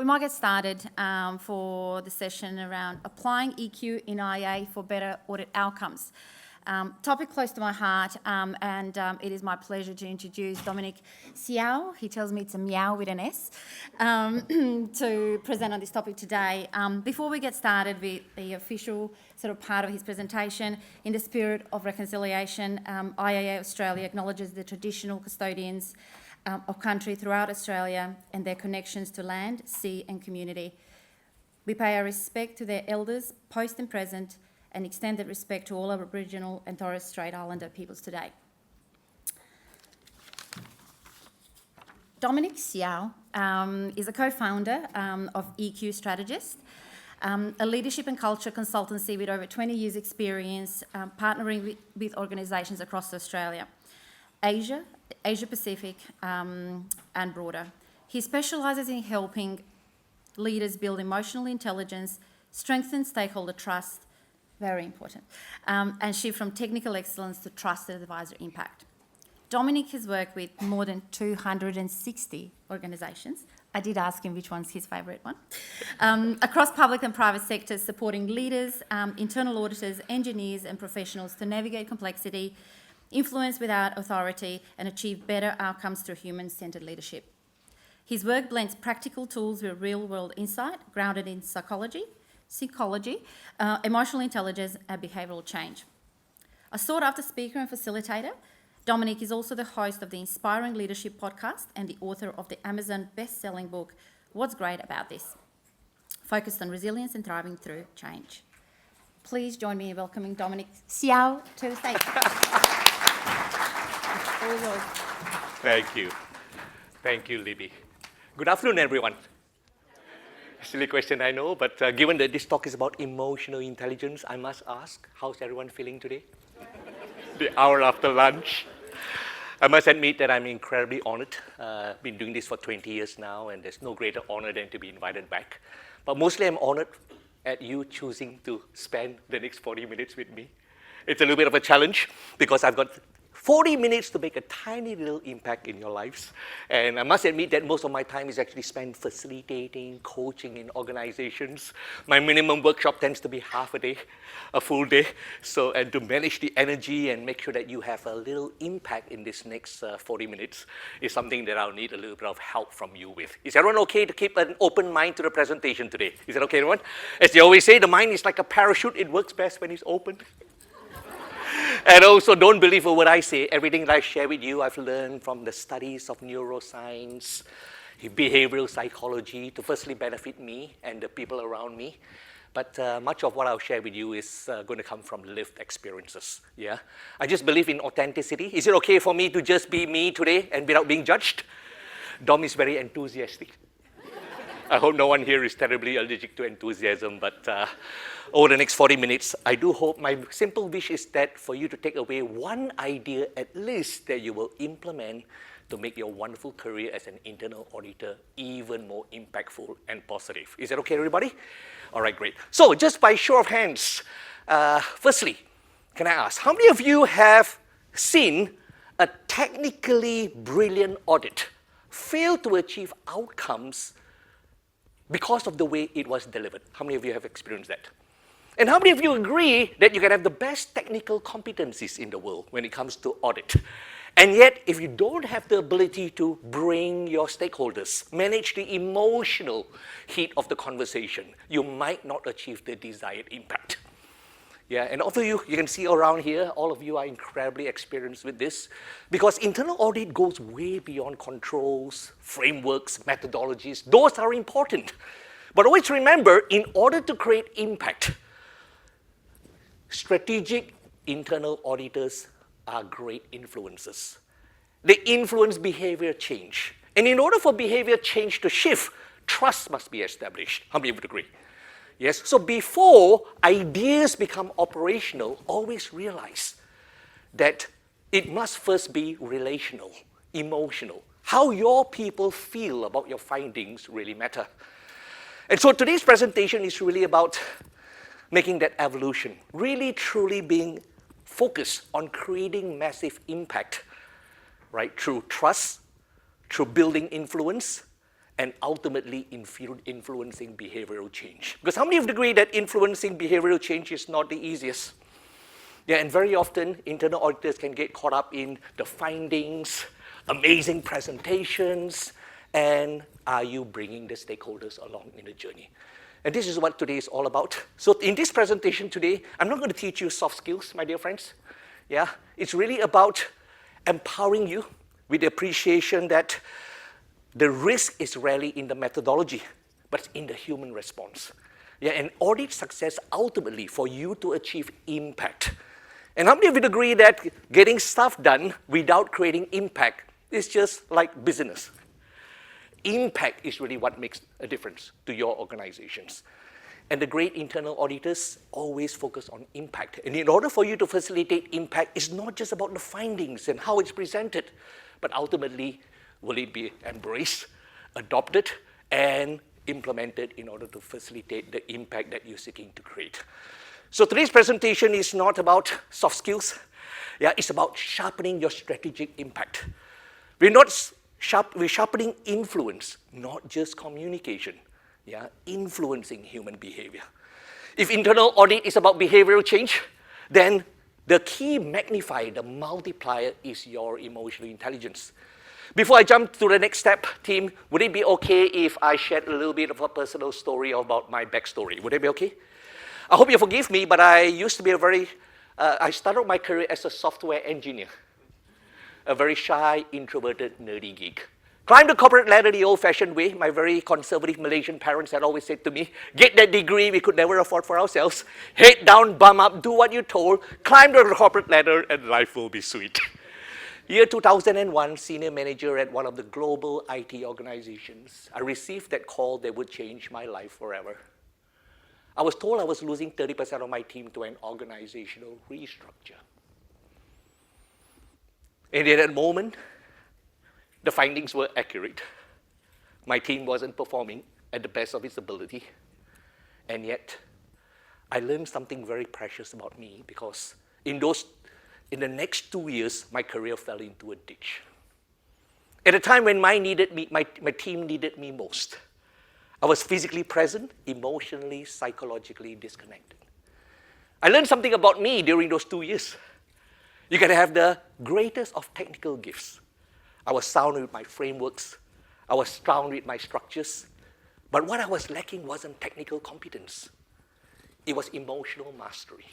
We might get started for the session around applying EQ in IIA for better audit outcomes. Topic close to my heart, and it is my pleasure to introduce Dominic Siow. He tells me it's a meow with an S, to present on this topic today. Before we get started with the official sort of part of his presentation, in the spirit of reconciliation, IIA-Australia acknowledges the traditional custodians of country throughout Australia and their connections to land, sea and community. We pay our respect to their elders, post and present, and extend that respect to all Aboriginal and Torres Strait Islander peoples today. Dominic Siow is a co-founder of EIQ Strategies, a leadership and culture consultancy with over 20 years' experience partnering with organisations across Australia, Asia Pacific and broader. He specialises in helping leaders build emotional intelligence, strengthen stakeholder trust, very important, and shift from technical excellence to trusted advisor impact. Dominic has worked with more than 260 organisations. I did ask him which one's his favourite one. Across public and private sectors, supporting leaders, internal auditors, engineers and professionals to navigate complexity, influence without authority and achieve better outcomes through human-centred leadership. His work blends practical tools with real-world insight grounded in psychology, emotional intelligence and behavioural change. A sought-after speaker and facilitator, Dominic is also the host of the Inspiring Leadership podcast and the author of the Amazon best-selling book, What's Great About This? Focused on resilience and thriving through change. Please join me in welcoming Dominic Siow to the stage. All yours. Thank you. Thank you, Libby. Good afternoon, everyone. Silly question, I know, but given that this talk is about emotional intelligence, I must ask, how's everyone feeling today? The hour after lunch. I must admit that I'm incredibly honored. Been doing this for 20 years now, and there's no greater honor than to be invited back. But mostly I'm honored at you choosing to spend the next 40 minutes with me. It's a little bit of a challenge because I've got 40 minutes to make a tiny little impact in your lives. And I must admit that most of my time is actually spent facilitating, coaching in organizations. My minimum workshop tends to be half a day, a full day. And to manage the energy and make sure that you have a little impact in this next 40 minutes is something that I'll need a little bit of help from you with. Is everyone okay to keep an open mind to the presentation today? Is that okay, everyone? As they always say, the mind is like a parachute. It works best when it's open. And also, don't believe what I say. Everything that I share with you, I've learned from the studies of neuroscience, behavioral psychology, to firstly benefit me and the people around me. But much of what I'll share with you is going to come from lived experiences. Yeah, I just believe in authenticity. Is it okay for me to just be me today and without being judged? Dom is very enthusiastic. I hope no one here is terribly allergic to enthusiasm, but over the next 40 minutes, I do hope, my simple wish is that for you to take away one idea at least that you will implement to make your wonderful career as an internal auditor even more impactful and positive. Is that okay, everybody? All right, great. So just by show of hands, firstly, can I ask, how many of you have seen a technically brilliant audit fail to achieve outcomes because of the way it was delivered? How many of you have experienced that? And how many of you agree that you can have the best technical competencies in the world when it comes to audit? And yet, if you don't have the ability to bring your stakeholders, manage the emotional heat of the conversation, you might not achieve the desired impact. Yeah, and all of you can see around here, all of you are incredibly experienced with this because internal audit goes way beyond controls, frameworks, methodologies. Those are important. But always remember, in order to create impact, strategic internal auditors are great influencers. They influence behavior change. And in order for behavior change to shift, trust must be established. How many would agree? Yes, so before ideas become operational, always realize that it must first be relational, emotional. How your people feel about your findings really matter. And so today's presentation is really about making that evolution, really truly being focused on creating massive impact, right, through trust, through building influence, and ultimately influencing behavioral change. Because how many of you agree that influencing behavioral change is not the easiest? Yeah, and very often, internal auditors can get caught up in the findings, amazing presentations, and are you bringing the stakeholders along in the journey? And this is what today is all about. So in this presentation today, I'm not going to teach you soft skills, my dear friends. Yeah, it's really about empowering you with the appreciation that the risk is rarely in the methodology, but in the human response. Yeah, and audit success ultimately for you to achieve impact. And how many of you agree that getting stuff done without creating impact is just like business? Impact is really what makes a difference to your organizations. And the great internal auditors always focus on impact. And in order for you to facilitate impact, it's not just about the findings and how it's presented, but ultimately, will it be embraced, adopted, and implemented in order to facilitate the impact that you're seeking to create. So today's presentation is not about soft skills. Yeah, it's about sharpening your strategic impact. We're sharpening influence, not just communication. Yeah, influencing human behavior. If internal audit is about behavioral change, then the key magnifier, the multiplier, is your emotional intelligence. Before I jump to the next step, team, would it be okay if I shared a little bit of a personal story about my backstory? Would it be okay? I hope you forgive me, but I used to be I started my career as a software engineer, a very shy, introverted, nerdy geek. Climbed the corporate ladder the old-fashioned way. My very conservative Malaysian parents had always said to me, get that degree we could never afford for ourselves, head down, bum up, do what you're told, climb the corporate ladder, and life will be sweet. Year 2001, senior manager at one of the global IT organizations. I received that call that would change my life forever. I was told I was losing 30% of my team to an organizational restructure. And at that moment, the findings were accurate. My team wasn't performing at the best of its ability. And yet, I learned something very precious about me because in the next 2 years, my career fell into a ditch. At a time when my team needed me most, I was physically present, emotionally, psychologically disconnected. I learned something about me during those 2 years. You can have the greatest of technical gifts. I was sound with my frameworks. I was sound with my structures. But what I was lacking wasn't technical competence. It was emotional mastery.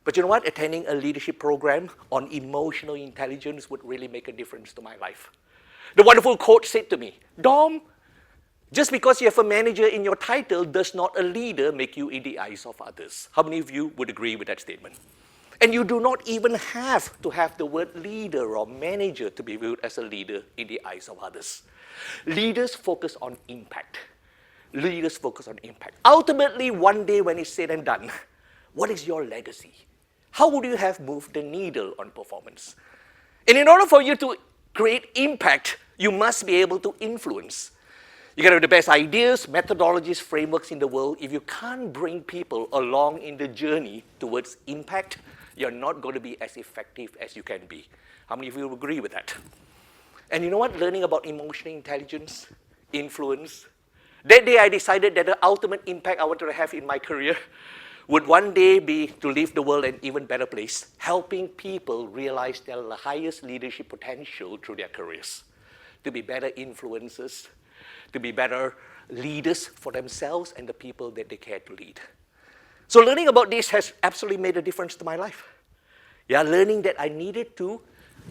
But you know what? Attending a leadership program on emotional intelligence would really make a difference to my life. The wonderful quote said to me, Dom, just because you have a manager in your title does not a leader make you in the eyes of others. How many of you would agree with that statement? And you do not even have to have the word leader or manager to be viewed as a leader in the eyes of others. Leaders focus on impact. Leaders focus on impact. Ultimately, one day when it's said and done, what is your legacy? How would you have moved the needle on performance? And in order for you to create impact, you must be able to influence. You can have the best ideas, methodologies, frameworks in the world. If you can't bring people along in the journey towards impact, you're not going to be as effective as you can be. How many of you agree with that? And you know what? Learning about emotional intelligence, influence. That day I decided that the ultimate impact I wanted to have in my career would one day be to leave the world an even better place, helping people realize their highest leadership potential through their careers, to be better influencers, to be better leaders for themselves and the people that they care to lead. So learning about this has absolutely made a difference to my life. Yeah, learning that I needed to,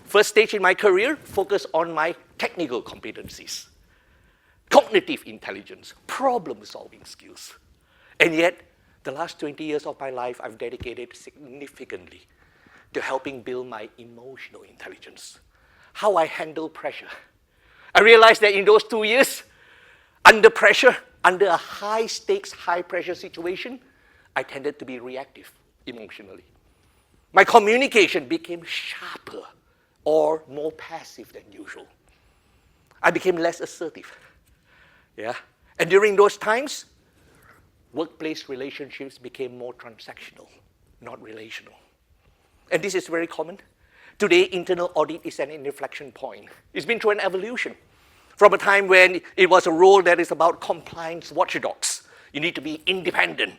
first stage in my career, focus on my technical competencies, cognitive intelligence, problem-solving skills. And yet, the last 20 years of my life, I've dedicated significantly to helping build my emotional intelligence, how I handle pressure. I realized that in those 2 years, under pressure, under a high-stakes, high-pressure situation, I tended to be reactive emotionally. My communication became sharper or more passive than usual. I became less assertive. Yeah? And during those times, workplace relationships became more transactional, not relational. And this is very common. Today, internal audit is an inflection point. It's been through an evolution. from a time when it was a role that is about compliance watchdogs. You need to be independent.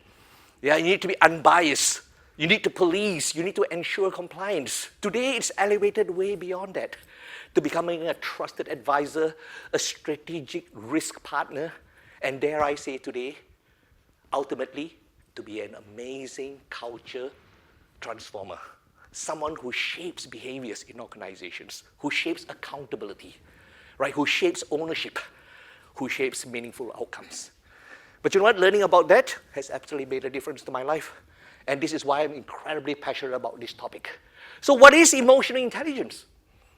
Yeah, you need to be unbiased. You need to police. You need to ensure compliance. Today, it's elevated way beyond that to becoming a trusted advisor, a strategic risk partner, and dare I say today, ultimately, to be an amazing culture transformer. Someone who shapes behaviors in organizations, who shapes accountability, right? Who shapes ownership, who shapes meaningful outcomes. But you know what? Learning about that has absolutely made a difference to my life. And this is why I'm incredibly passionate about this topic. So what is emotional intelligence?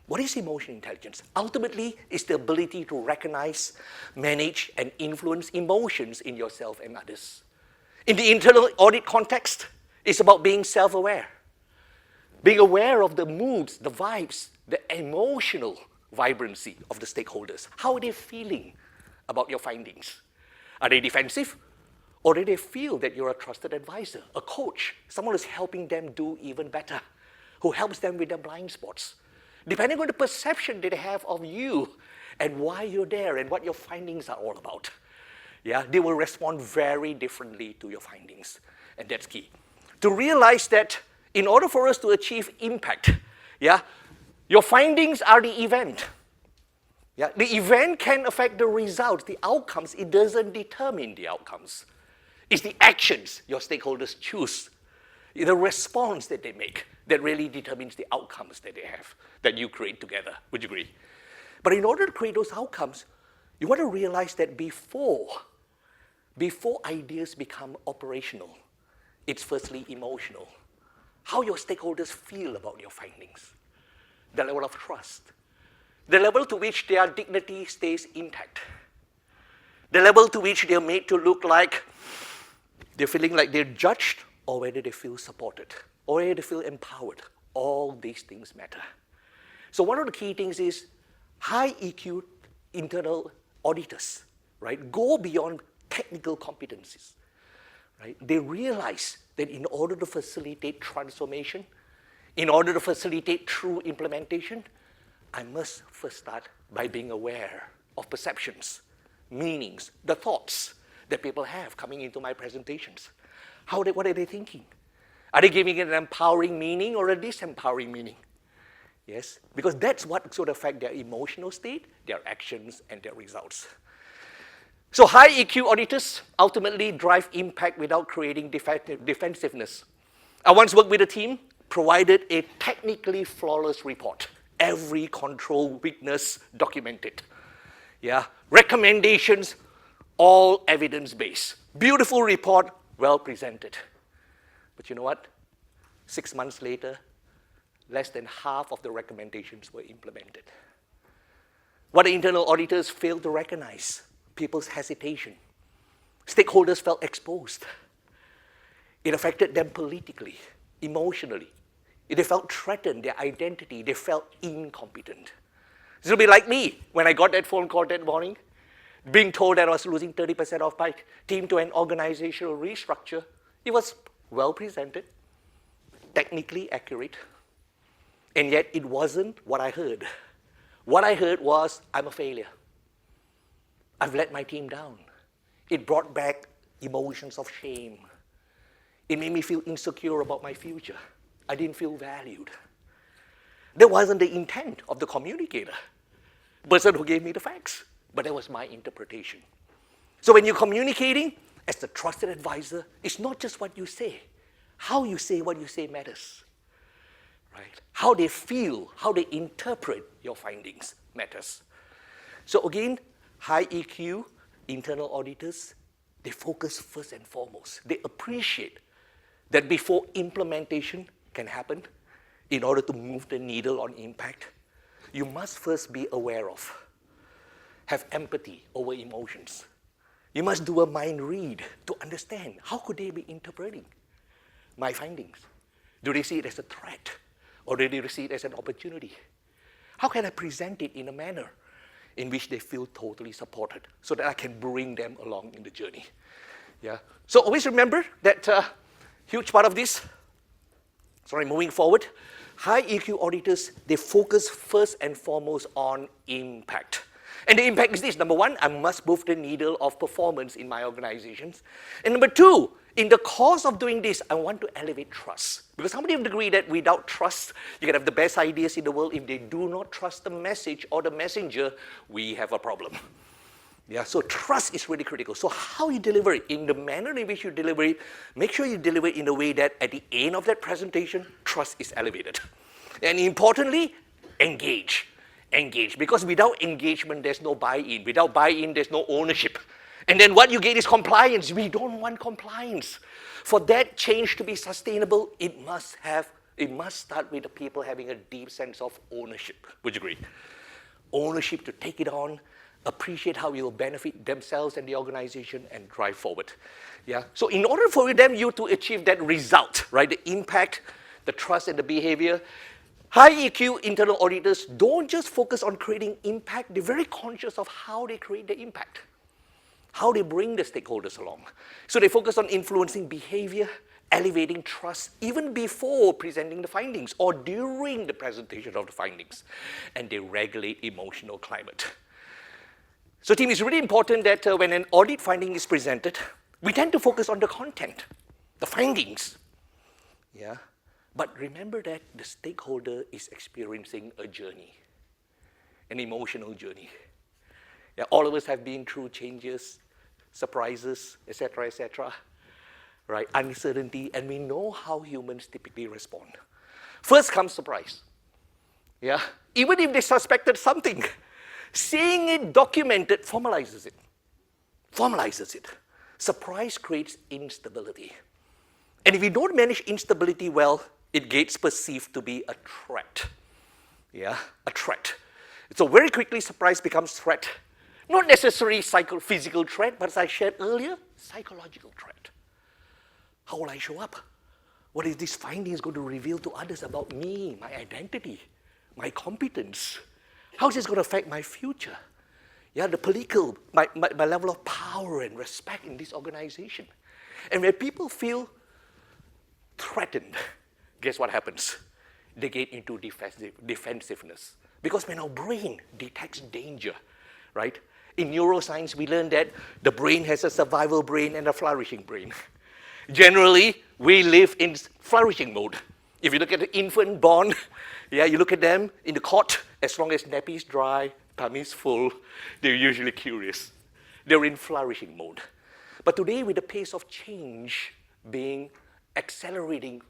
What is emotional intelligence? Ultimately, it's the ability to recognize, manage, and influence emotions in yourself and others. In the internal audit context, it's about being self-aware. Being aware of the moods, the vibes, the emotional vibrancy of the stakeholders. How are they feeling about your findings? Are they defensive? Or do they feel that you're a trusted advisor, a coach, someone who's helping them do even better, who helps them with their blind spots? Depending on the perception that they have of you and why you're there and what your findings are all about, yeah, they will respond very differently to your findings. And that's key. To realize that in order for us to achieve impact, yeah, your findings are the event. Yeah, the event can affect the results, the outcomes. It doesn't determine the outcomes. It's the actions your stakeholders choose, the response that they make that really determines the outcomes that they have, that you create together. Would you agree? But in order to create those outcomes, you want to realize that before ideas become operational, it's firstly emotional. How your stakeholders feel about your findings, the level of trust, the level to which their dignity stays intact, the level to which they're made to look like they're feeling like they're judged, or whether they feel supported, or whether they feel empowered. All these things matter. So one of the key things is high EQ internal auditors, right, go beyond technical competencies. Right? They realize that in order to facilitate transformation, in order to facilitate true implementation, I must first start by being aware of perceptions, meanings, the thoughts that people have coming into my presentations. What are they thinking? Are they giving it an empowering meaning or a disempowering meaning? Yes, because that's what sort of affect their emotional state, their actions, and their results. So high EQ auditors ultimately drive impact without creating defensiveness. I once worked with a team, provided a technically flawless report. Every control weakness documented. Yeah, recommendations, all evidence-based. Beautiful report, well presented. But you know what? 6 months later, less than half of the recommendations were implemented. What the internal auditors failed to recognize, people's hesitation. Stakeholders felt exposed. It affected them politically, emotionally. They felt threatened, their identity, they felt incompetent. It'll be like me when I got that phone call that morning, being told that I was losing 30% of my team to an organizational restructure. It was well presented, technically accurate, and yet it wasn't what I heard. What I heard was, I'm a failure. I've let my team down. It brought back emotions of shame. It made me feel insecure about my future. I didn't feel valued. That wasn't the intent of the communicator, the person who gave me the facts, but that was my interpretation. So when you're communicating as the trusted advisor, it's not just what you say. How you say what you say matters. Right? How they feel, how they interpret your findings matters. So again, high EQ internal auditors, they focus first and foremost. They appreciate that before implementation can happen, in order to move the needle on impact, you must first be aware of, have empathy over emotions. You must do a mind read to understand how could they be interpreting my findings. Do they see it as a threat, or do they see it as an opportunity? How can I present it in a manner in which they feel totally supported so that I can bring them along in the journey? Yeah. So always remember that huge part of this, moving forward, high EQ auditors, they focus first and foremost on impact. And the impact is this. Number one, I must move the needle of performance in my organizations. And number two, in the course of doing this, I want to elevate trust. Because how many of you agree that without trust, you can have the best ideas in the world. If they do not trust the message or the messenger, we have a problem. Yeah, so trust is really critical. So how you deliver it, in the manner in which you deliver it, make sure you deliver it in a way that at the end of that presentation, trust is elevated. And importantly, engage. Engage, because without engagement, there's no buy-in. Without buy-in, there's no ownership. And then what you get is compliance. We don't want compliance. For that change to be sustainable, it must start with the people having a deep sense of ownership. Would you agree? Ownership to take it on, appreciate how it will benefit themselves and the organization, and drive forward. Yeah. So in order for you to achieve that result, right, the impact, the trust, and the behavior, high EQ internal auditors don't just focus on creating impact, they're very conscious of how they create the impact, how they bring the stakeholders along. So they focus on influencing behavior, elevating trust, even before presenting the findings or during the presentation of the findings. And they regulate emotional climate. So team, it's really important that when an audit finding is presented, we tend to focus on the content, the findings. Yeah. But remember that the stakeholder is experiencing a journey, an emotional journey. Yeah, all of us have been through changes, surprises, etc., right? Uncertainty, and we know how humans typically respond. First comes surprise. Yeah, even if they suspected something, seeing it documented formalizes it. Formalizes it. Surprise creates instability. And if you don't manage instability well, it gets perceived to be a threat. Yeah, a threat. So very quickly, surprise becomes threat. Not necessarily physical threat, but as I shared earlier, psychological threat. How will I show up? What is this finding is going to reveal to others about me, my identity, my competence? How is this going to affect my future? Yeah, the political, my level of power and respect in this organization. And when people feel threatened, guess what happens? They get into defensiveness. Because when our brain detects danger, right? In neuroscience, we learned that the brain has a survival brain and a flourishing brain. Generally, we live in flourishing mode. If you look at the infant born, yeah, you look at them in the cot, as long as nappy is dry, tummy is full, they're usually curious. They're in flourishing mode. But today, with the pace of change being accelerating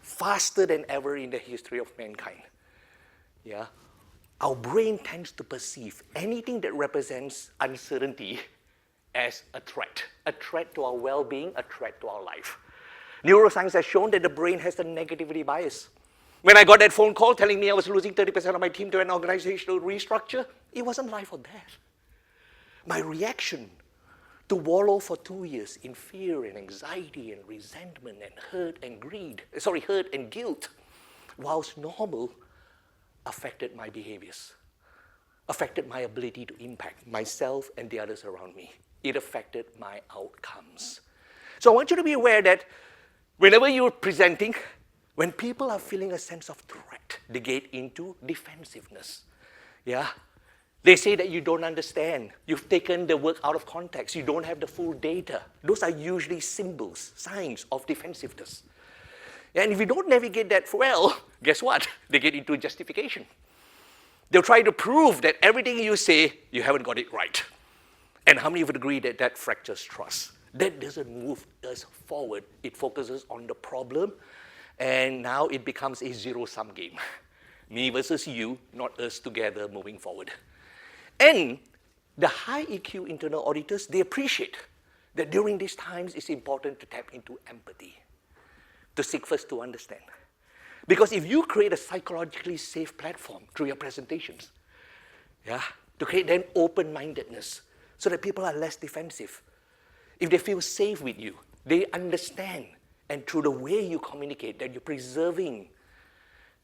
faster than ever in the history of mankind, yeah, our brain tends to perceive anything that represents uncertainty as a threat to our well-being, a threat to our life. Neuroscience has shown that the brain has a negativity bias. When I got that phone call telling me I was losing 30% of my team to an organizational restructure, it wasn't life or death. My reaction to wallow for 2 years in fear and anxiety and resentment and hurt and guilt, whilst normal, affected my behaviors, affected my ability to impact myself and the others around me. It affected my outcomes. So I want you to be aware that whenever you're presenting, when people are feeling a sense of threat, they get into defensiveness. Yeah? They say that you don't understand. You've taken the work out of context. You don't have the full data. Those are usually symbols, signs of defensiveness. And if you don't navigate that well, guess what? They get into justification. They'll try to prove that everything you say, you haven't got it right. And how many would agree that that fractures trust? That doesn't move us forward. It focuses on the problem, and now it becomes a zero-sum game. Me versus you, not us together moving forward. And the high EQ internal auditors, they appreciate that during these times, it's important to tap into empathy, to seek first to understand. Because if you create a psychologically safe platform through your presentations, yeah, to create then open-mindedness so that people are less defensive. If they feel safe with you, they understand, and through the way you communicate, that you're preserving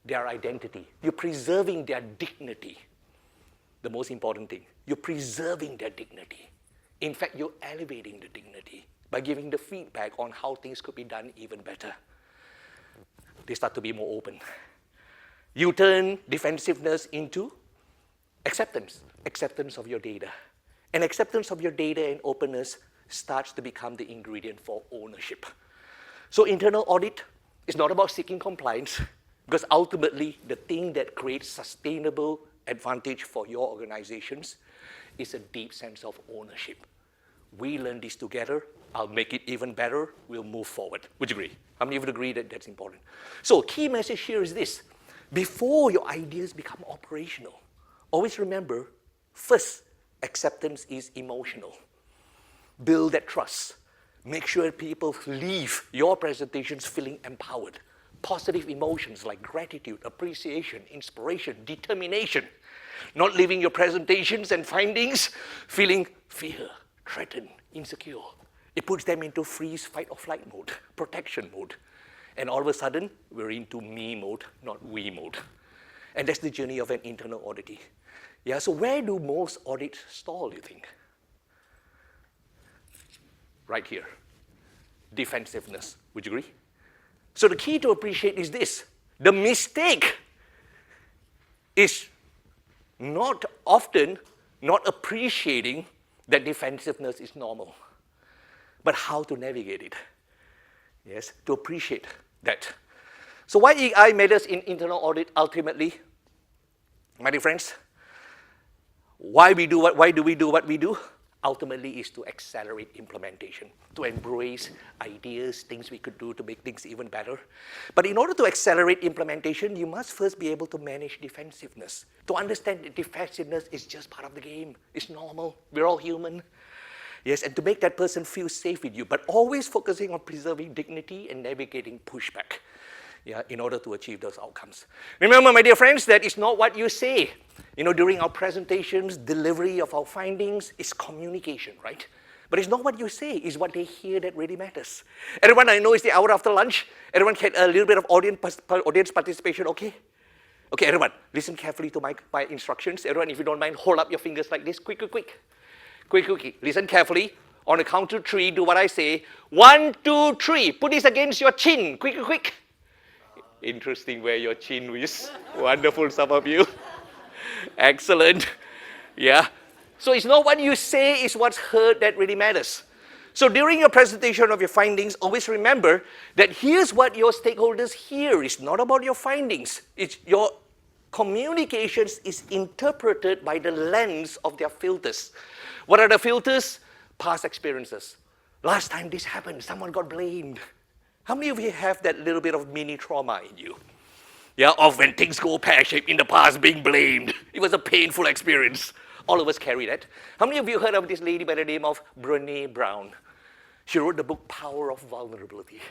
their identity, you're preserving their dignity. The most important thing, you're preserving their dignity. In fact, you're elevating the dignity by giving the feedback on how things could be done even better. They start to be more open. You turn defensiveness into Acceptance of your data. And acceptance of your data and openness starts to become the ingredient for ownership. So internal audit is not about seeking compliance, because ultimately the thing that creates sustainable advantage for your organizations is a deep sense of ownership. We learn this together. I'll make it even better. We'll move forward. Would you agree? How many of you would agree that that's important? So key message here is this. Before your ideas become operational, always remember, first, acceptance is emotional. Build that trust. Make sure people leave your presentations feeling empowered. Positive emotions like gratitude, appreciation, inspiration, determination. Not leaving your presentations and findings feeling fear, threatened, insecure. It puts them into freeze, fight, or flight mode, protection mode. And all of a sudden, we're into me mode, not we mode. And that's the journey of an internal auditee. Yeah, so where do most audits stall, you think? Right here. Defensiveness. Would you agree? So the key to appreciate is this. The mistake is not often not appreciating that defensiveness is normal, but how to navigate it. Yes, to appreciate that. So why EI matters in internal audit ultimately, my dear friends? Why do we do what we do? Ultimately is to accelerate implementation, to embrace ideas, things we could do to make things even better. But in order to accelerate implementation, you must first be able to manage defensiveness. To understand that defensiveness is just part of the game. It's normal. We're all human. Yes, and to make that person feel safe with you, but always focusing on preserving dignity and navigating pushback, in order to achieve those outcomes. Remember, my dear friends, that is not what you say. During our presentations, delivery of our findings is communication, right? But it's not what you say, it's what they hear that really matters. Everyone, I know it's the hour after lunch. Everyone get a little bit of audience participation, okay? Okay, everyone, listen carefully to my instructions. Everyone, if you don't mind, hold up your fingers like this. Quick. Listen carefully. On the count to 3, do what I say. 1, 2, 3. Put this against your chin. Quick. Interesting where your chin is. Wonderful, some of you. Excellent. Yeah. So it's not what you say, it's what's heard that really matters. So during your presentation of your findings, always remember that here's what your stakeholders hear. It's not about your findings. It's your communications is interpreted by the lens of their filters. What are the filters? Past experiences. Last time this happened, someone got blamed. How many of you have that little bit of mini trauma in you? Yeah, of when things go pear-shaped in the past, being blamed. It was a painful experience. All of us carry that. How many of you heard of this lady by the name of Brené Brown? She wrote the book Power of Vulnerability.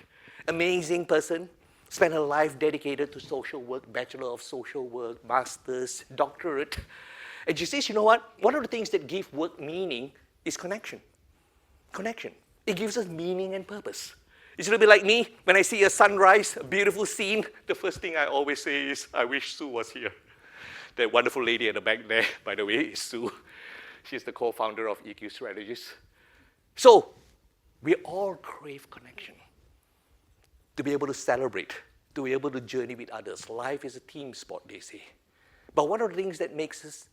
Amazing person. Spent her life dedicated to social work, Bachelor of Social Work, Master's, Doctorate. And she says, you know what? One of the things that give work meaning is connection. Connection. It gives us meaning and purpose. It's a little bit like me, when I see a sunrise, a beautiful scene, the first thing I always say is, I wish Sue was here. That wonderful lady at the back there, by the way, is Sue. She's the co-founder of EIQ Strategies. So, we all crave connection. To be able to celebrate, to be able to journey with others. Life is a team sport, they say. But one of the things that makes us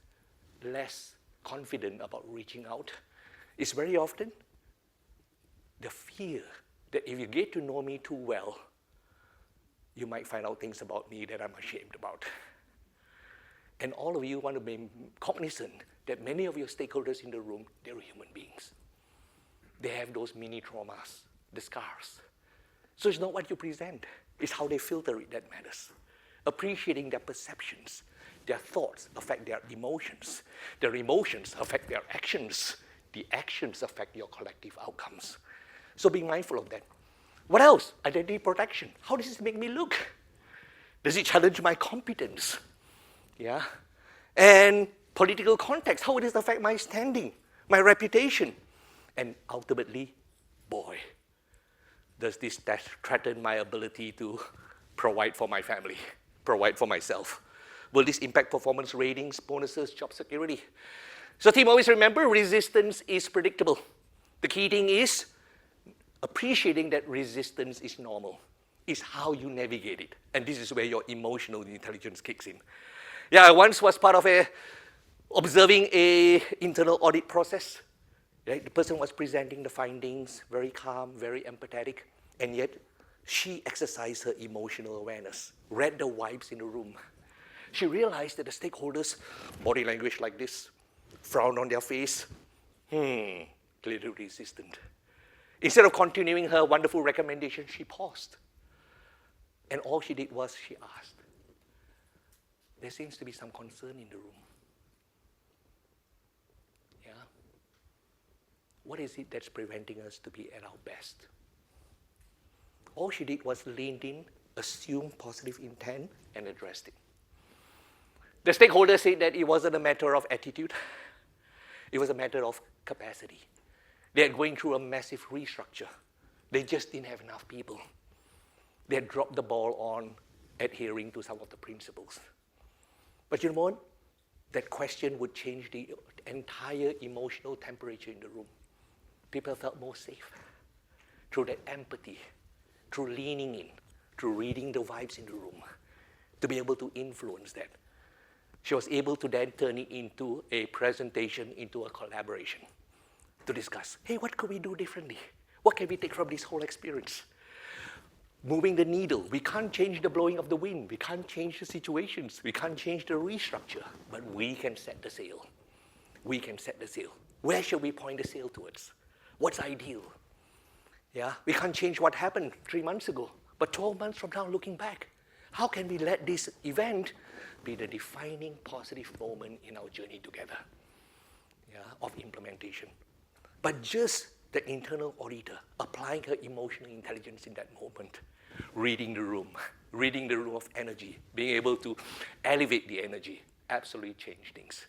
less confident about reaching out is very often the fear that if you get to know me too well, you might find out things about me that I'm ashamed about. And all of you want to be cognizant that many of your stakeholders in the room, they're human beings. They have those mini traumas, the scars. So it's not what you present, it's how they filter it that matters. Appreciating their perceptions, their thoughts affect their emotions. Their emotions affect their actions. The actions affect your collective outcomes. So be mindful of that. What else? Identity protection. How does this make me look? Does it challenge my competence? Yeah. And political context. How does it affect my standing, my reputation? And ultimately, boy, does this threaten my ability to provide for my family, provide for myself? Will this impact performance ratings, bonuses, job security? So team, always remember, resistance is predictable. The key thing is appreciating that resistance is normal. It's how you navigate it. And this is where your emotional intelligence kicks in. Yeah, I once was part of a observing a internal audit process. Right? The person was presenting the findings, very calm, very empathetic, and yet she exercised her emotional awareness, read the vibes in the room. She realized that the stakeholders, body language like this, frown on their face, clearly resistant. Instead of continuing her wonderful recommendation, she paused. And all she did was she asked, there seems to be some concern in the room. Yeah? What is it that's preventing us to be at our best? All she did was leaned in, assumed positive intent, and addressed it. The stakeholder said that it wasn't a matter of attitude. It was a matter of capacity. They are going through a massive restructure. They just didn't have enough people. They had dropped the ball on adhering to some of the principles. But you know what? That question would change the entire emotional temperature in the room. People felt more safe through that empathy, through leaning in, through reading the vibes in the room, to be able to influence that. She was able to then turn it into a presentation, into a collaboration, to discuss, hey, what could we do differently? What can we take from this whole experience? Moving the needle. We can't change the blowing of the wind. We can't change the situations. We can't change the restructure, but we can set the sail. We can set the sail. Where should we point the sail towards? What's ideal? Yeah, we can't change what happened 3 months ago, but 12 months from now, looking back, how can we let this event be the defining positive moment in our journey together, of implementation? But just the internal auditor applying her emotional intelligence in that moment, reading the room of energy, being able to elevate the energy, absolutely change things.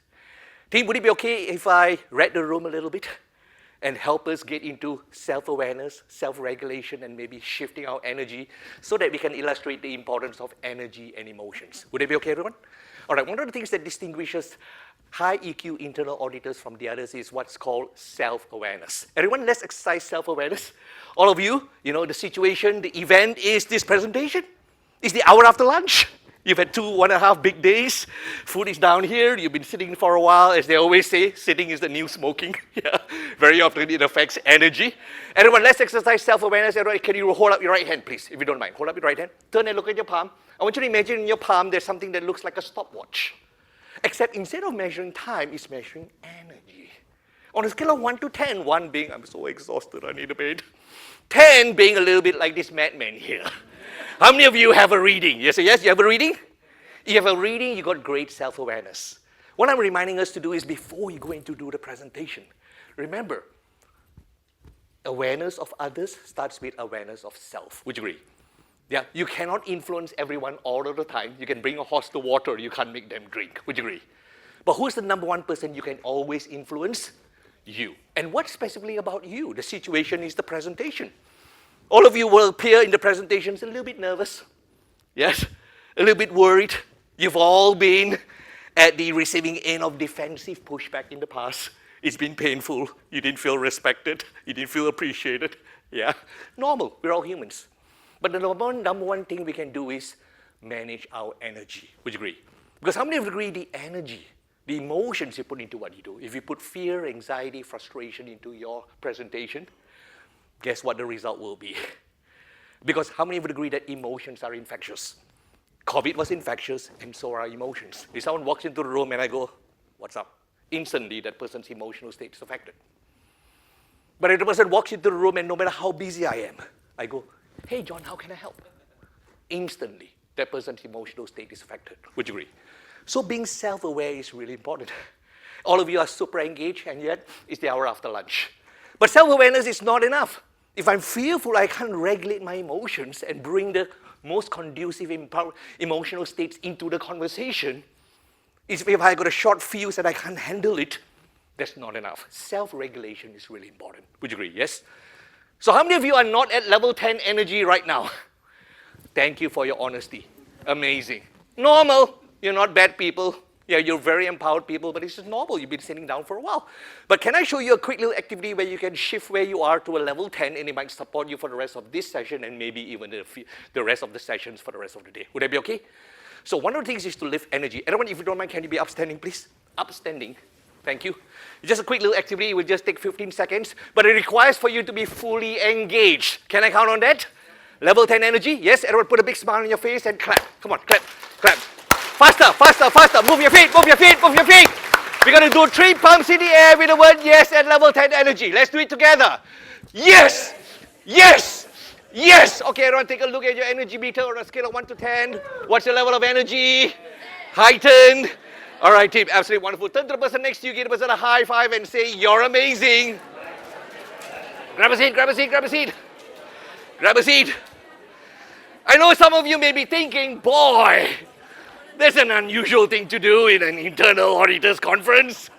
Team, would it be okay if I read the room a little bit and help us get into self-awareness, self-regulation, and maybe shifting our energy so that we can illustrate the importance of energy and emotions? Would it be okay, everyone? All right, one of the things that distinguishes high EQ internal auditors from the others is what's called self-awareness. Everyone, let's exercise self-awareness. All of you, the situation, the event is this presentation. It's the hour after lunch. You've had 1.5 big days. Food is down here. You've been sitting for a while. As they always say, sitting is the new smoking. Very often it affects energy. Everyone, let's exercise self-awareness. Everyone, can you hold up your right hand, please, if you don't mind? Hold up your right hand. Turn and look at your palm. I want you to imagine in your palm there's something that looks like a stopwatch. Except instead of measuring time, it's measuring energy. On a scale of 1 to 10, 1 being, I'm so exhausted, I need a bed. 10 being a little bit like this madman here. How many of you have a reading? Yes, you have a reading? You have a reading, you got great self-awareness. What I'm reminding us to do is before you go in to do the presentation, remember, awareness of others starts with awareness of self. Would you agree? Yeah, you cannot influence everyone all of the time. You can bring a horse to water, you can't make them drink. Would you agree? But who's the number one person you can always influence? You. And what specifically about you? The situation is the presentation. All of you will appear in the presentations a little bit nervous. Yes? A little bit worried. You've all been at the receiving end of defensive pushback in the past. It's been painful. You didn't feel respected. You didn't feel appreciated. Yeah? Normal. We're all humans. But the number one thing we can do is manage our energy. Would you agree? Because how many of you agree the energy, the emotions you put into what you do? If you put fear, anxiety, frustration into your presentation, guess what the result will be? Because how many of you agree that emotions are infectious? COVID was infectious, and so are emotions. If someone walks into the room and I go, what's up? Instantly, that person's emotional state is affected. But if the person walks into the room and no matter how busy I am, I go, hey, John, how can I help? Instantly, that person's emotional state is affected. Would you agree? So being self-aware is really important. All of you are super engaged, and yet it's the hour after lunch. But self-awareness is not enough. If I'm fearful, I can't regulate my emotions and bring the most conducive emotional states into the conversation. If I got a short fuse and I can't handle it, that's not enough. Self-regulation is really important. Would you agree? Yes? So how many of you are not at level 10 energy right now? Thank you for your honesty. Amazing. Normal. You're not bad people. Yeah, you're very empowered people, but it's just normal. You've been sitting down for a while. But can I show you a quick little activity where you can shift where you are to a level 10, and it might support you for the rest of this session and maybe even the rest of the sessions for the rest of the day. Would that be okay? So one of the things is to lift energy. Everyone, if you don't mind, can you be upstanding, please? Upstanding. Thank you. Just a quick little activity. It will just take 15 seconds, but it requires for you to be fully engaged. Can I count on that? Level 10 energy. Yes, everyone put a big smile on your face and clap. Come on, clap, clap. Faster, faster, faster. Move your feet, move your feet, move your feet. We're going to do 3 pumps in the air with the word yes at level 10 energy. Let's do it together. Yes, yes, yes. Okay, everyone take a look at your energy meter on a scale of 1 to 10. What's your level of energy? Heightened. All right, team, absolutely wonderful. Turn to the person next to you, give the person a high five and say, you're amazing. Grab a seat, grab a seat, grab a seat. Grab a seat. I know some of you may be thinking, boy, that's an unusual thing to do in an internal auditors conference.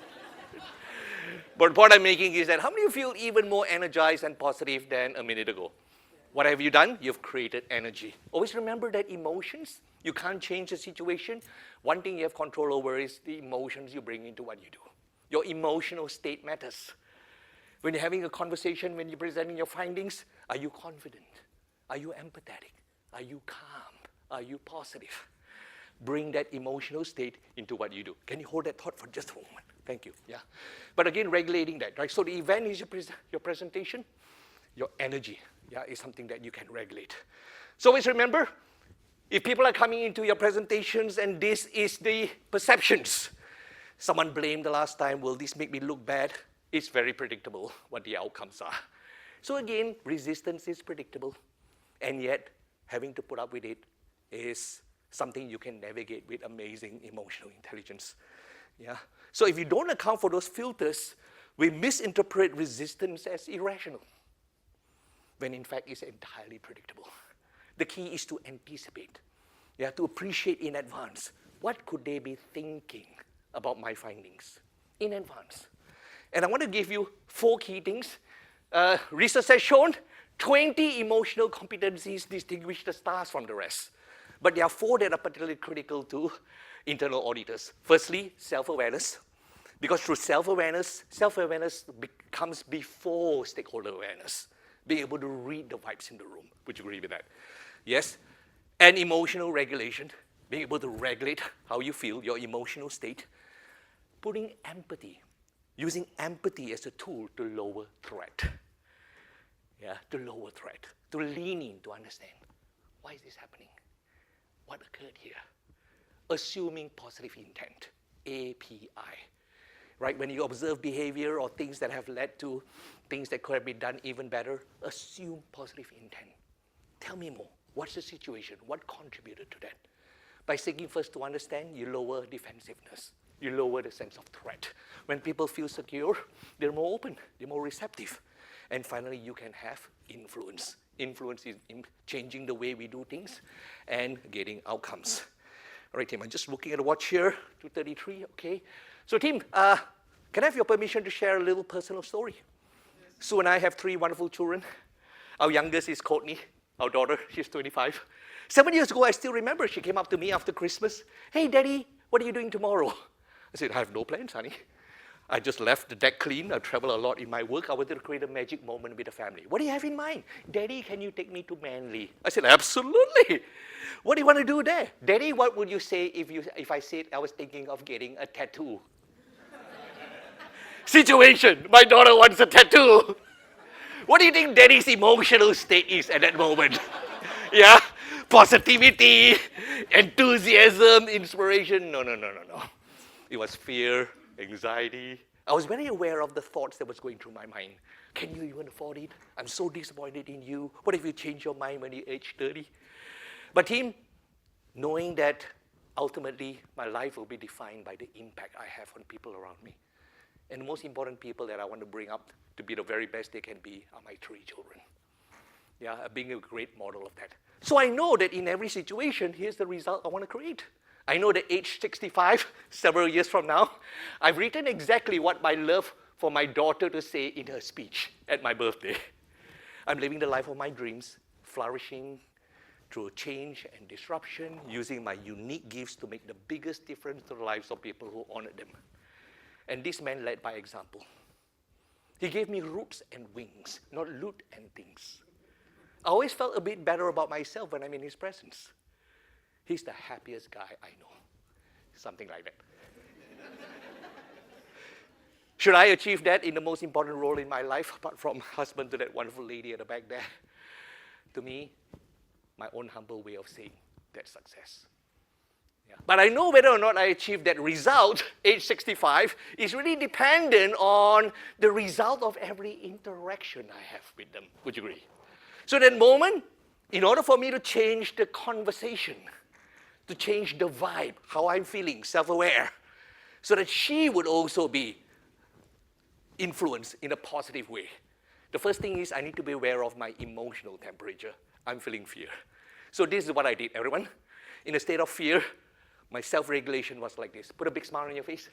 But the point I'm making is that how many of you feel even more energized and positive than a minute ago? What have you done? You've created energy. Always remember that emotions, you can't change the situation. One thing you have control over is the emotions you bring into what you do. Your emotional state matters. When you're having a conversation, when you're presenting your findings, are you confident? Are you empathetic? Are you calm? Are you positive? Bring that emotional state into what you do. Can you hold that thought for just a moment? Thank you. Yeah. But again, regulating that, right? So the event is your presentation. Your energy, yeah, is something that you can regulate. So always remember, if people are coming into your presentations and this is the perceptions, someone blamed the last time, will this make me look bad? It's very predictable what the outcomes are. So again, resistance is predictable, and yet having to put up with it is something you can navigate with amazing emotional intelligence. Yeah. So if you don't account for those filters, we misinterpret resistance as irrational, when in fact it's entirely predictable. The key is to anticipate, yeah, to appreciate in advance. What could they be thinking about my findings in advance? And I want to give you 4 key things. Research has shown 20 emotional competencies distinguish the stars from the rest. But there are 4 that are particularly critical to internal auditors. Firstly, self-awareness. Because through self-awareness comes before stakeholder awareness. Being able to read the vibes in the room. Would you agree with that? Yes. And emotional regulation. Being able to regulate how you feel, your emotional state. Putting empathy. Using empathy as a tool to lower threat. Yeah, to lower threat. To lean in, to understand. Why is this happening? What occurred here? Assuming positive intent. API. Right? When you observe behavior or things that have led to things that could have been done even better, assume positive intent. Tell me more. What's the situation? What contributed to that? By seeking first to understand, you lower defensiveness. You lower the sense of threat. When people feel secure, they're more open, they're more receptive. And finally, you can have influence. Influence is in changing the way we do things and getting outcomes. All right, team, I'm just looking at the watch here, 2:33, okay. So team, can I have your permission to share a little personal story? Yes. Sue and I have 3 wonderful children. Our youngest is Courtney, our daughter, she's 25. 7 years ago, I still remember, she came up to me after Christmas. Hey, Daddy, what are you doing tomorrow? I said, I have no plans, honey. I just left the deck clean. I travel a lot in my work. I wanted to create a magic moment with the family. What do you have in mind? Daddy, can you take me to Manly? I said, absolutely. What do you want to do there? Daddy, what would you say if I said I was thinking of getting a tattoo? Situation, my daughter wants a tattoo. What do you think Daddy's emotional state is at that moment? Yeah? Positivity, enthusiasm, inspiration. No. It was fear, anxiety. I was very aware of the thoughts that was going through my mind. Can you even afford it? I'm so disappointed in you. What if you change your mind when you age 30? But team, knowing that ultimately my life will be defined by the impact I have on people around me. And the most important people that I want to bring up to be the very best they can be are my 3 children. Yeah, being a great model of that. So I know that in every situation, here's the result I want to create. I know that age 65, several years from now, I've written exactly what I love for my daughter to say in her speech at my birthday. I'm living the life of my dreams, flourishing through change and disruption, using my unique gifts to make the biggest difference to the lives of people who honored them. And this man led by example. He gave me roots and wings, not loot and things. I always felt a bit better about myself when I'm in his presence. He's the happiest guy I know. Something like that. Should I achieve that in the most important role in my life, apart from husband to that wonderful lady at the back there? To me, my own humble way of saying that's success. Yeah. But I know whether or not I achieve that result, age 65, is really dependent on the result of every interaction I have with them. Would you agree? So that moment, in order for me to change the conversation, to change the vibe, how I'm feeling, self-aware, so that she would also be influenced in a positive way. The first thing is I need to be aware of my emotional temperature. I'm feeling fear. So this is what I did, everyone. In a state of fear, my self-regulation was like this. Put a big smile on your face.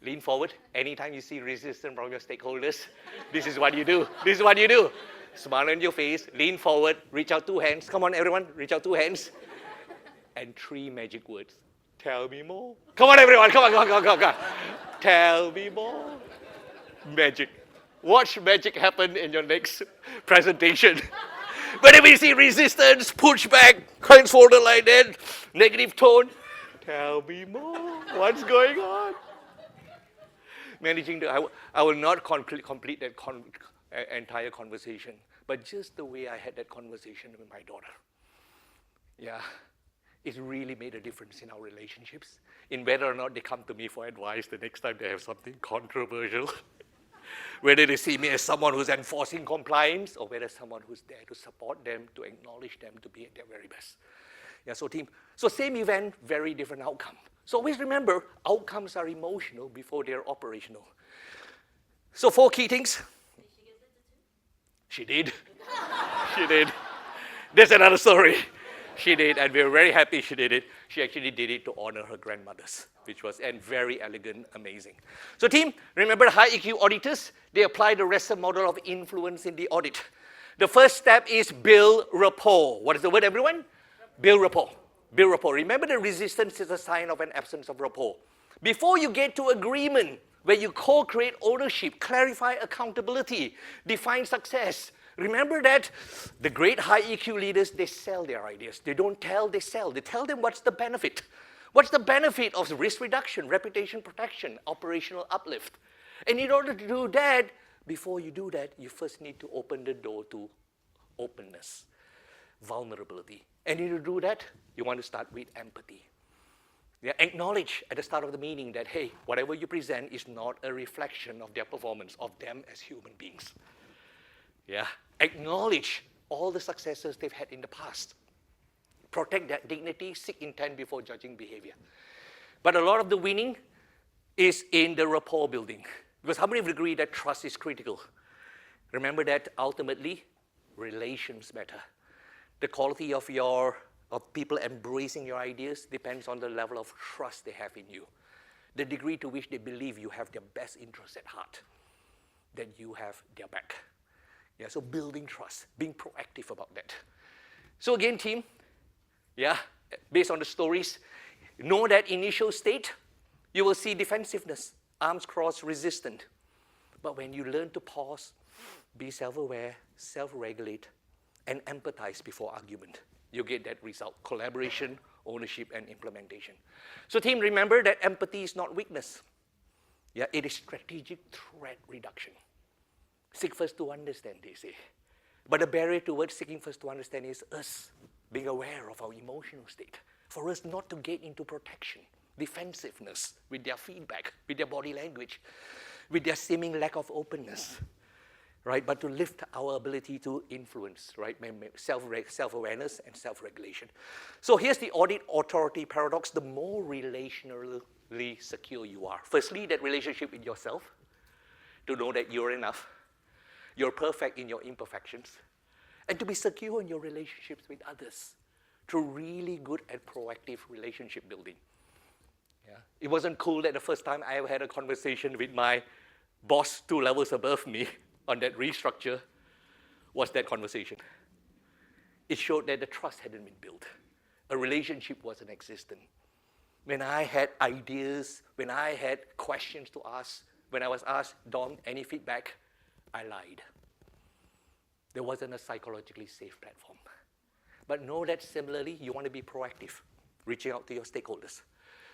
Lean forward. Anytime you see resistance from your stakeholders, this is what you do. This is what you do. Smile on your face, lean forward, reach out 2 hands. Come on, everyone, reach out 2 hands. And 3 magic words. Tell me more. Come on, everyone, come on. Tell me more. Magic. Watch magic happen in your next presentation. Whenever you see resistance, pushback, hands folded like that, negative tone, tell me more. What's going on? I will not complete that entire conversation, but just the way I had that conversation with my daughter. Yeah, it really made a difference in our relationships, in whether or not they come to me for advice the next time they have something controversial. Whether they see me as someone who's enforcing compliance or whether someone who's there to support them, to acknowledge them, to be at their very best. Yeah, so team, so same event, very different outcome. So always remember, outcomes are emotional before they're operational. So 4 key things. Did she get the tattoo? She did. She did. There's another story. She did, and we're very happy she did it. She actually did it to honor her grandmothers, which was very elegant, amazing. So team, remember the high EQ auditors? They apply the REST model of influence in the audit. The first step is build rapport. What is the word, everyone? Build rapport. Build rapport. Remember, the resistance is a sign of an absence of rapport. Before you get to agreement, where you co-create ownership, clarify accountability, define success, remember that the great high EQ leaders, they sell their ideas. They don't tell, they sell. They tell them what's the benefit. What's the benefit of risk reduction, reputation protection, operational uplift? And in order to do that, before you do that, you first need to open the door to openness, vulnerability. And to do that, you want to start with empathy. Yeah, acknowledge at the start of the meeting that, hey, whatever you present is not a reflection of their performance, of them as human beings. Yeah, acknowledge all the successes they've had in the past. Protect their dignity, seek intent before judging behavior. But a lot of the winning is in the rapport building. Because how many of you agree that trust is critical? Remember that ultimately, relations matter. The quality of people embracing your ideas depends on the level of trust they have in you. The degree to which they believe you have their best interests at heart, that you have their back. Yeah, so building trust, being proactive about that. So again, team, yeah, based on the stories, know that initial state, you will see defensiveness, arms crossed, resistant. But when you learn to pause, be self-aware, self-regulate, and empathize before argument, you get that result: collaboration, ownership, and implementation. So team, remember that empathy is not weakness. Yeah, it is strategic threat reduction. Seek first to understand, they say. But the barrier towards seeking first to understand is us being aware of our emotional state. For us not to get into protection, defensiveness with their feedback, with their body language, with their seeming lack of openness. Right, but to lift our ability to influence, right? Self-awareness and self-regulation. So here's the audit authority paradox. The more relationally secure you are. Firstly, that relationship with yourself, to know that you're enough. You're perfect in your imperfections. And to be secure in your relationships with others through really good and proactive relationship building. Yeah. It wasn't cool that the first time I ever had a conversation with my boss 2 levels above me on that restructure was that conversation. It showed that the trust hadn't been built. A relationship wasn't existent. When I had ideas, when I had questions to ask, when I was asked, Dom, any feedback, I lied. There wasn't a psychologically safe platform. But know that similarly, you want to be proactive, reaching out to your stakeholders.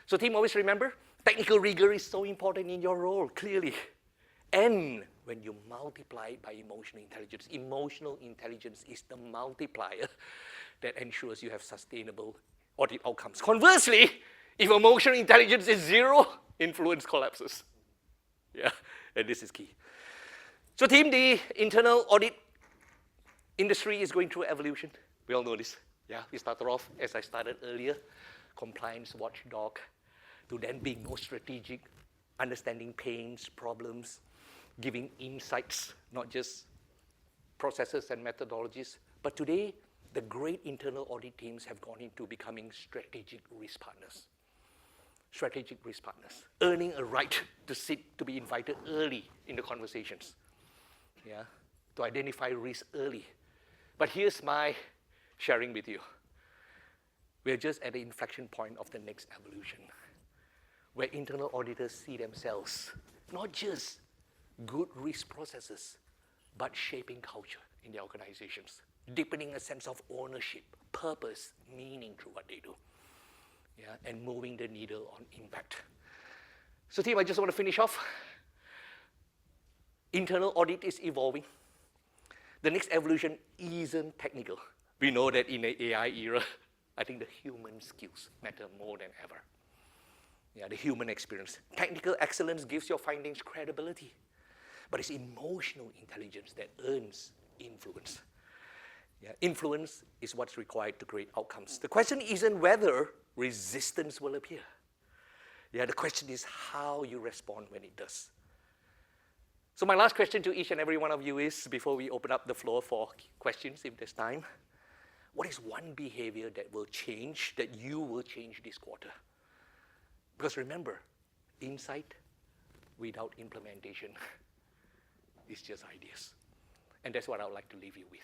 So team, always remember, technical rigor is so important in your role, clearly. And when you multiply it by emotional intelligence is the multiplier that ensures you have sustainable audit outcomes. Conversely, if emotional intelligence is zero, influence collapses. Yeah, and this is key. So team, the internal audit industry is going through evolution. We all know this. Yeah, we started off, as I started earlier, compliance watchdog, to then being more strategic, understanding pains, problems, giving insights, not just processes and methodologies. But today, the great internal audit teams have gone into becoming strategic risk partners. Strategic risk partners, earning a right to sit, to be invited early in the conversations, yeah, to identify risk early. But here's my sharing with you. We're just at the inflection point of the next evolution, where internal auditors see themselves, not just good risk processes, but shaping culture in their organizations, deepening a sense of ownership, purpose, meaning through what they do, yeah, and moving the needle on impact. So team, I just want to finish off. Internal audit is evolving. The next evolution isn't technical. We know that in the AI era, I think the human skills matter more than ever. Yeah, the human experience. Technical excellence gives your findings credibility, but it's emotional intelligence that earns influence. Yeah, influence is what's required to create outcomes. The question isn't whether resistance will appear. Yeah, the question is how you respond when it does. So my last question to each and every one of you is, before we open up the floor for questions, if there's time, what is one behavior that will change, that you will change this quarter? Because remember, insight without implementation is just ideas. And that's what I would like to leave you with.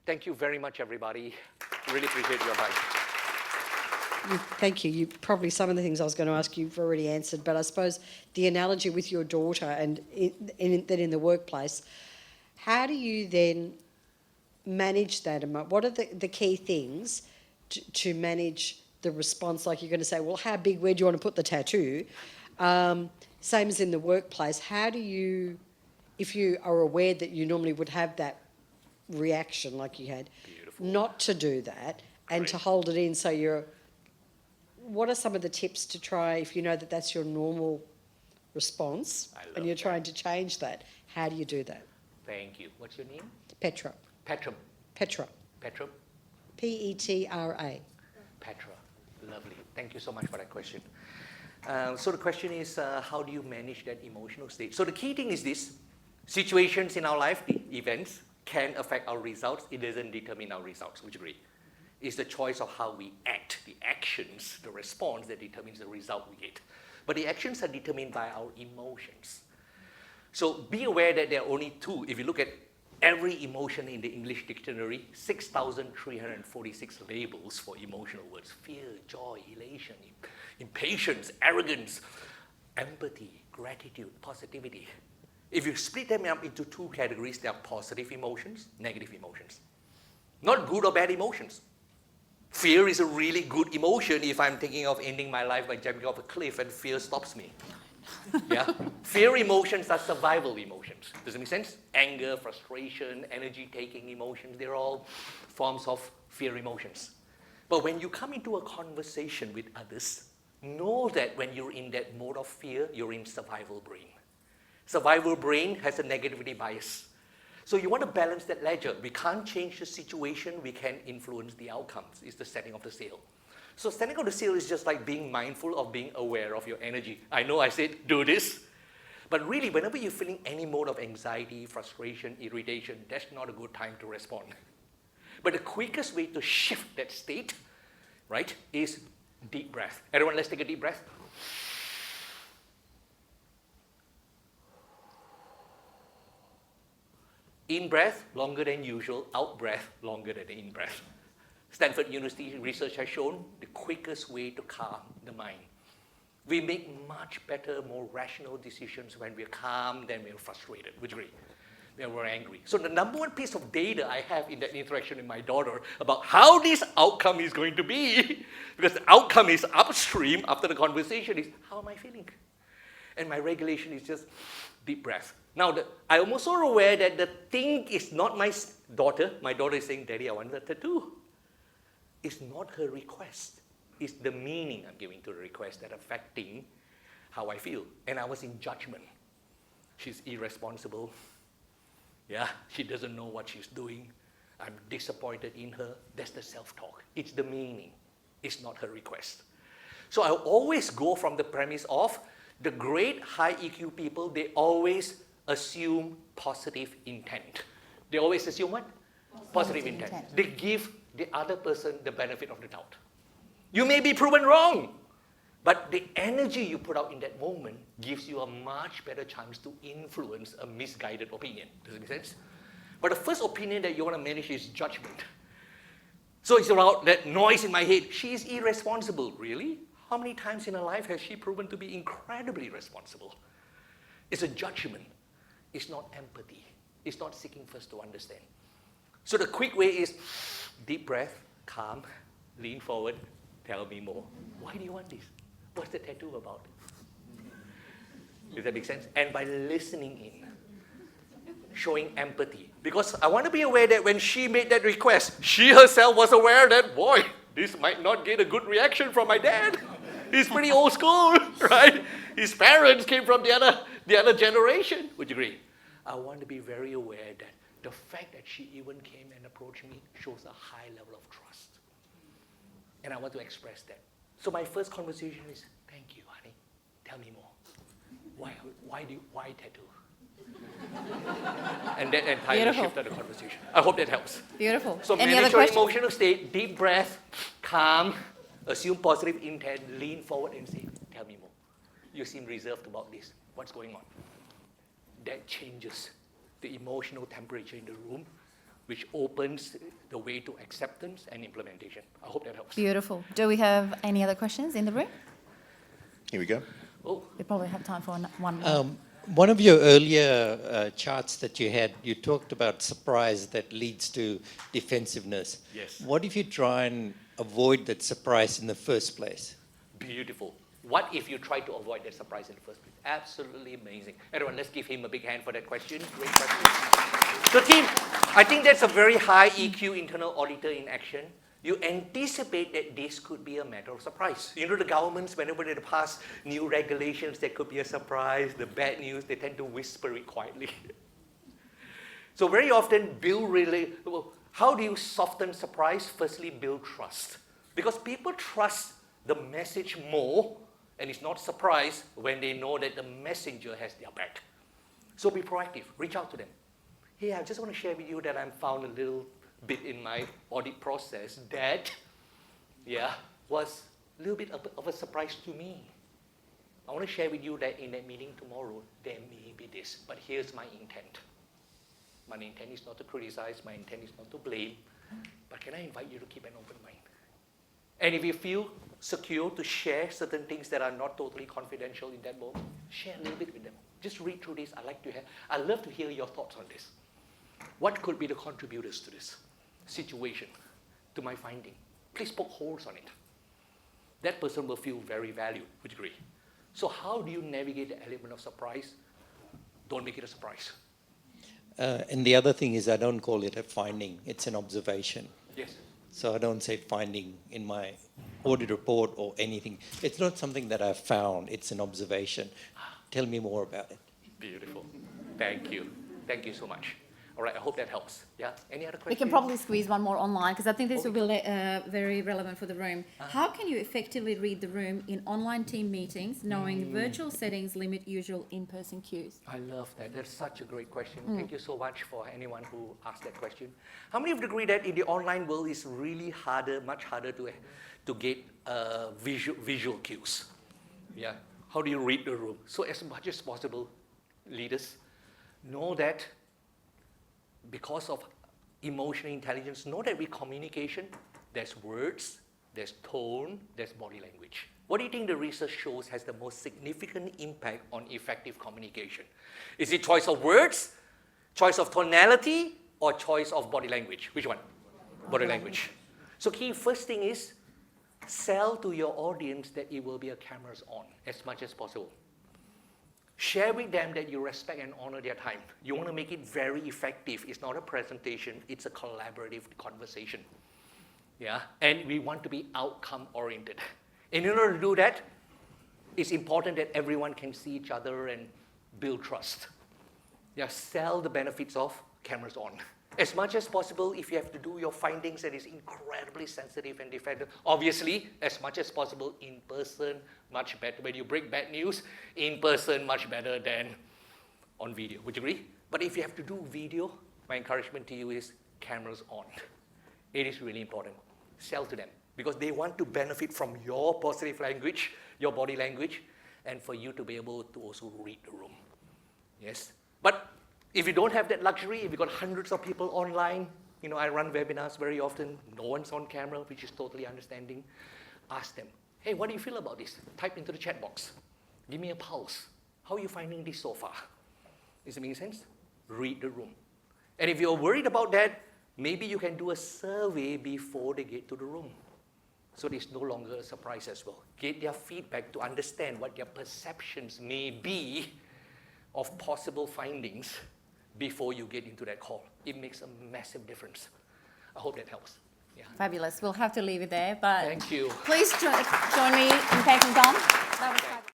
Thank you very much, everybody. Really appreciate your time. Thank you. Probably some of the things I was going to ask you've already answered, but I suppose the analogy with your daughter and in the workplace, how do you then manage that? What are the key things to manage the response? Like you're going to say, well, how big, where do you want to put the tattoo? Same as in the workplace, how do you, if you are aware that you normally would have that reaction like you had, Beautiful. Not to do that and to hold it in so you're, what are some of the tips to try if you know that that's your normal response and you're trying to change that? How do you do that? Thank you. What's your name? Petra. Petram. Petra. Petram? Petra. Petra. Lovely. Thank you so much for that question. So the question is, how do you manage that emotional state? So the key thing is this: situations in our life, the events, can affect our results. It doesn't determine our results. Would you agree? It's the choice of how we act, the actions, the response that determines the result we get. But the actions are determined by our emotions. So be aware that there are only two. If you look at every emotion in the English dictionary, 6,346 labels for emotional words: fear, joy, elation, impatience, arrogance, empathy, gratitude, positivity. If you split them up into two categories, they are positive emotions, negative emotions. Not good or bad emotions. Fear is a really good emotion if I'm thinking of ending my life by jumping off a cliff and fear stops me. Yeah? Fear emotions are survival emotions. Does it make sense? Anger, frustration, energy-taking emotions, they're all forms of fear emotions. But when you come into a conversation with others, know that when you're in that mode of fear, you're in survival brain. Survival brain has a negativity bias. So you want to balance that ledger. We can't change the situation, we can influence the outcomes. It's the setting of the sail. So setting of the sail is just like being mindful of being aware of your energy. I know I said do this, but really whenever you're feeling any mode of anxiety, frustration, irritation, that's not a good time to respond. But the quickest way to shift that state, right, is deep breath. Everyone, let's take a deep breath. In breath, longer than usual. Out breath, longer than in breath. Stanford University research has shown the quickest way to calm the mind. We make much better, more rational decisions when we're calm than we're frustrated. Would you agree? They were angry. So the number one piece of data I have in that interaction with my daughter about how this outcome is going to be, because the outcome is upstream after the conversation, is how am I feeling? And my regulation is just deep breath. Now, I'm also aware that the thing is not my daughter. My daughter is saying, Daddy, I want a tattoo. It's not her request. It's the meaning I'm giving to the request that affecting how I feel. And I was in judgment. She's irresponsible. Yeah, she doesn't know what she's doing. I'm disappointed in her. That's the self-talk. It's the meaning. It's not her request. So I always go from the premise of the great high EQ people, they always assume positive intent. They always assume what? Positive intent. They give the other person the benefit of the doubt. You may be proven wrong, but the energy you put out in that moment gives you a much better chance to influence a misguided opinion. Does it make sense? But the first opinion that you want to manage is judgment. So it's about that noise in my head. She is irresponsible. Really? How many times in her life has she proven to be incredibly responsible? It's a judgment. It's not empathy. It's not seeking first to understand. So the quick way is deep breath, calm, lean forward, tell me more. Why do you want this? What's the tattoo about? Does that make sense? And by listening in, showing empathy. Because I want to be aware that when she made that request, she herself was aware that, boy, this might not get a good reaction from my dad. He's pretty old school, right? His parents came from the other generation. Would you agree? I want to be very aware that the fact that she even came and approached me shows a high level of trust. And I want to express that. So my first conversation is, thank you, honey. Tell me more. Why tattoo? And that entirely shifted the conversation. I hope that helps. Beautiful. So Any manage other your questions? emotional state, deep breath, calm, assume positive intent, lean forward and say, tell me more. You seem reserved about this. What's going on? That changes the emotional temperature in the room, which opens the way to acceptance and implementation. I hope that helps. Beautiful. Do we have any other questions in the room? Here we go. Oh, We probably have time for one more. One of your earlier charts that you had, you talked about surprise that leads to defensiveness. Yes. What if you try and avoid that surprise in the first place? beautiful. What if you try to avoid that surprise in the first place? Absolutely amazing. Everyone, let's give him a big hand for that question. Great question. So team, I think that's a very high EQ internal auditor in action. You anticipate that this could be a matter of surprise. You know, the governments, whenever they pass new regulations, that could be a surprise. The bad news, they tend to whisper it quietly. So very often, how do you soften surprise? Firstly, build trust. Because people trust the message more, and it's not surprise when they know that the messenger has their back. So be proactive, reach out to them. Hey, I just want to share with you that I found a little bit in my audit process that, was a little bit of a surprise to me. I want to share with you that in that meeting tomorrow, there may be this, but here's my intent. My intent is not to criticize, my intent is not to blame, but can I invite you to keep an open mind? And if you feel secure to share certain things that are not totally confidential in that moment, share a little bit with them. Just read through this. I'd love to hear your thoughts on this. What could be the contributors to this situation, to my finding? Please poke holes on it. That person will feel very valued, would you agree? So how do you navigate the element of surprise? Don't make it a surprise. And the other thing is I don't call it a finding, it's an observation. Yes. So I don't say finding in my audit report or anything. It's not something that I've found, it's an observation. Tell me more about it. Beautiful. Thank you. Thank you so much. All right, I hope that helps. Yeah, any other questions? We can probably squeeze one more online because I think this will be very relevant for the room. How can you effectively read the room in online team meetings, knowing virtual settings limit usual in-person cues? I love that. That's such a great question. Thank you so much for anyone who asked that question. How many of you agree that in the online world it's really harder, much harder to get visual cues? Yeah. How do you read the room? So as much as possible, leaders, know that because of emotional intelligence, know that with communication, there's words, there's tone, there's body language. What do you think the research shows has the most significant impact on effective communication? Is it choice of words, Choice of tonality or choice of body language? Which one? Body language. So key first thing is sell to your audience that it will be a cameras on as much as possible. Share with them that you respect and honor their time. You want to make it very effective. It's not a presentation, it's a collaborative conversation. Yeah, and we want to be outcome oriented. And in order to do that, it's important that everyone can see each other and build trust. Yeah, sell the benefits of cameras on. As much as possible, if you have to do your findings that is incredibly sensitive and defensive, obviously, as much as possible in person, much better. When you break bad news, in person, much better than on video. Would you agree? But if you have to do video, my encouragement to you is cameras on. It is really important. Sell to them because they want to benefit from your positive language, your body language, and for you to be able to also read the room. Yes? But if you don't have that luxury, if you've got hundreds of people online, I run webinars very often, no one's on camera, which is totally understanding. Ask them, hey, what do you feel about this? Type into the chat box. Give me a pulse. How are you finding this so far? Does it make sense? Read the room. And if you're worried about that, maybe you can do a survey before they get to the room. So it's no longer a surprise as well. Get their feedback to understand what their perceptions may be of possible findings before you get into that call. It makes a massive difference. I hope that helps. Yeah. Fabulous. We'll have to leave it there, but Thank you. please join me in thanking Dom. That was